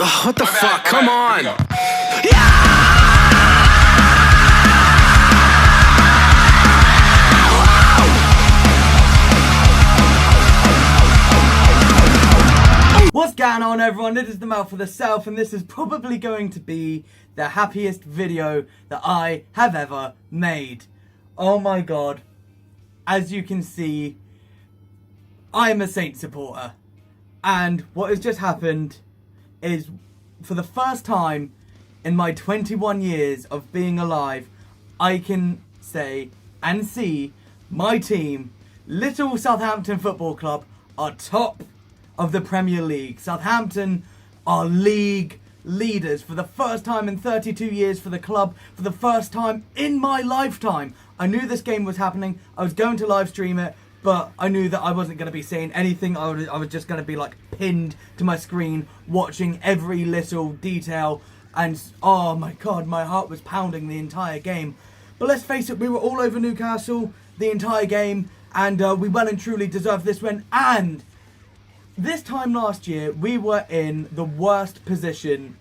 What the fuck? Come on! What's going on, everyone? This is the Mouth of the South, and this is probably going to be the happiest video that I have ever made. Oh my god. As you can see, I am a Saints supporter. And what has just happened is, for the first time in my 21 years of being alive, I can say and see my team, Little Southampton Football Club, are top of the Premier League. Southampton are league leaders for the first time in 32 years for the club, for the first time in my lifetime. I knew this game was happening. I was going to live stream it, but I knew that I wasn't going to be saying anything. I was just going to be like pinned to my screen, watching every little detail. And oh my god, my heart was pounding the entire game. But let's face it, we were all over Newcastle the entire game, and we well and truly deserved this win. And this time last year, we were in the worst position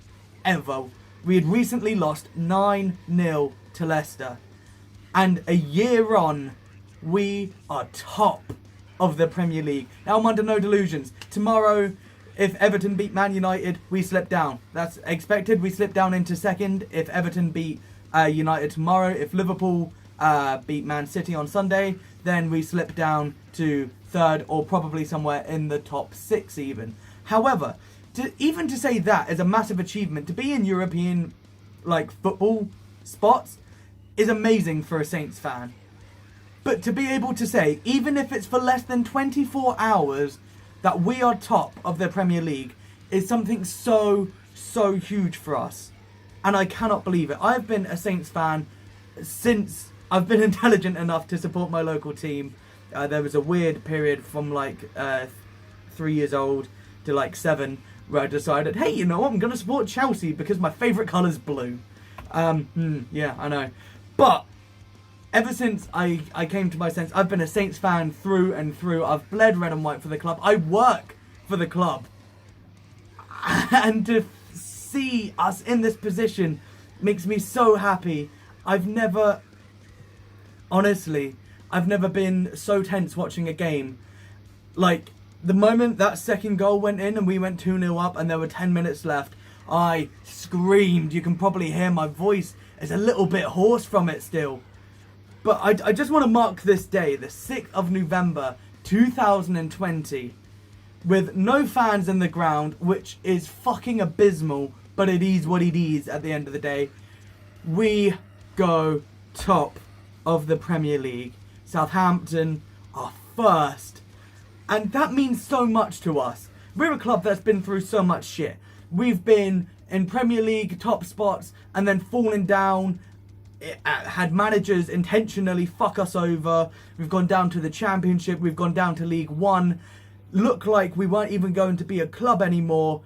ever. We had recently lost 9-0 to Leicester. And a year on, we are top of the Premier League. Now, I'm under no delusions. Tomorrow, if Everton beat Man United, we slip down. That's expected. We slip down into second if Everton beat United tomorrow. If Liverpool beat Man City on Sunday, then we slip down to third, or probably somewhere in the top 6 even. However, even to say that is a massive achievement. To be in European football spots is amazing for a Saints fan. But to be able to say, even if it's for less than 24 hours, that we are top of the Premier League is something so huge for us. And I cannot believe it. I've been a Saints fan since I've been intelligent enough to support my local team. There was a weird period from 3 years old to 7 where I decided, hey, you know what, I'm going to support Chelsea because my favourite colour's blue. Yeah, I know. But ever since I came to my sense, I've been a Saints fan through and through. I've bled red and white for the club. I work for the club. And to see us in this position makes me so happy. I've never been so tense watching a game. The moment that second goal went in and we went 2-0 up and there were 10 minutes left, I screamed. You can probably hear my voice is a little bit hoarse from it still. But I just want to mark this day, the 6th of November, 2020, with no fans in the ground, which is fucking abysmal, but it is what it is at the end of the day. We go top of the Premier League. Southampton are first. And that means so much to us. We're a club that's been through so much shit. We've been in Premier League top spots and then fallen down. Had managers intentionally fuck us over. We've gone down to the Championship. We've gone down to League One. Looked like we weren't even going to be a club anymore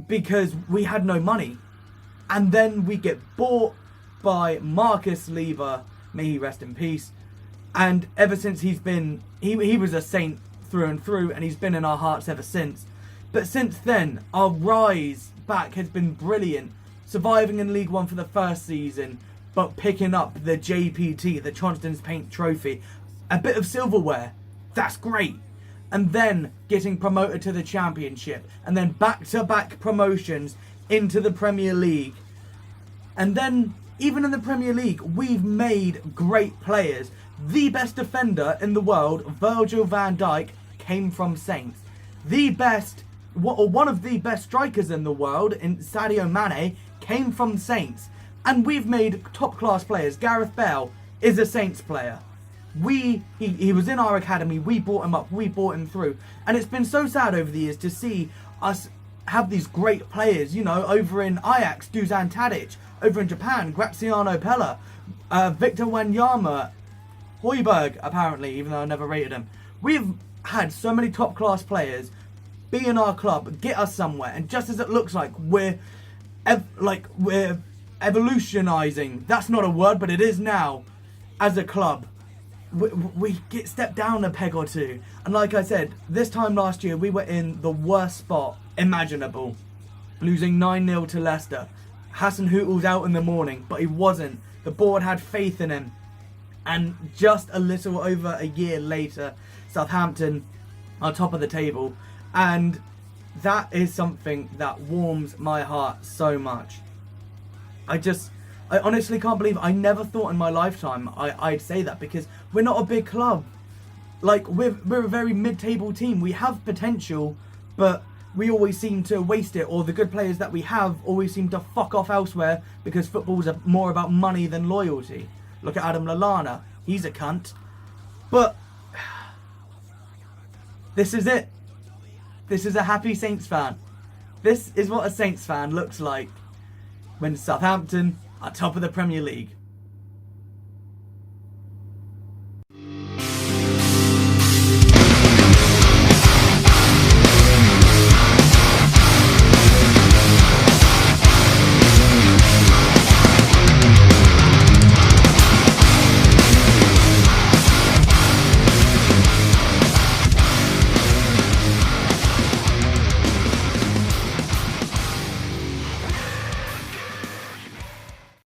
because we had no money. And then we get bought by Marcus Lever. May he rest in peace. And ever since he was a Saint through and through, and he's been in our hearts ever since. But since then, our rise back has been brilliant. Surviving in League One for the first season, but picking up the JPT, the Johnston's Paint Trophy, a bit of silverware. That's great. And then getting promoted to the Championship, and then back-to-back promotions into the Premier League. And then, even in the Premier League, we've made great players. The best defender in the world, Virgil van Dijk, came from Saints. One of the best strikers in the world, in Sadio Mane, came from Saints. And we've made top-class players. Gareth Bale is a Saints player. He was in our academy. We brought him up. We brought him through. And it's been so sad over the years to see us have these great players, over in Ajax, Dusan Tadic, over in Japan, Graziano Pella, Victor Wanyama, Højbjerg, apparently, even though I never rated him. We've had so many top-class players be in our club, get us somewhere, and just as it looks like we're evolutionizing, that's not a word, but it is now, as a club, we get stepped down a peg or two. And like I said, this time last year, we were in the worst spot imaginable. losing 9-0 to Leicester. Hassan Hootel's out in the morning, but he wasn't. The board had faith in him. And just a little over a year later, Southampton are top of the table. And that is something that warms my heart so much. I honestly can't believe, I never thought in my lifetime I'd say that, because we're not a big club. Like, we're a very mid-table team. We have potential, but we always seem to waste it, or the good players that we have always seem to fuck off elsewhere because football's more about money than loyalty. Look at Adam Lallana. He's a cunt. But this is it. This is a happy Saints fan. This is what a Saints fan looks like when Southampton are top of the Premier League.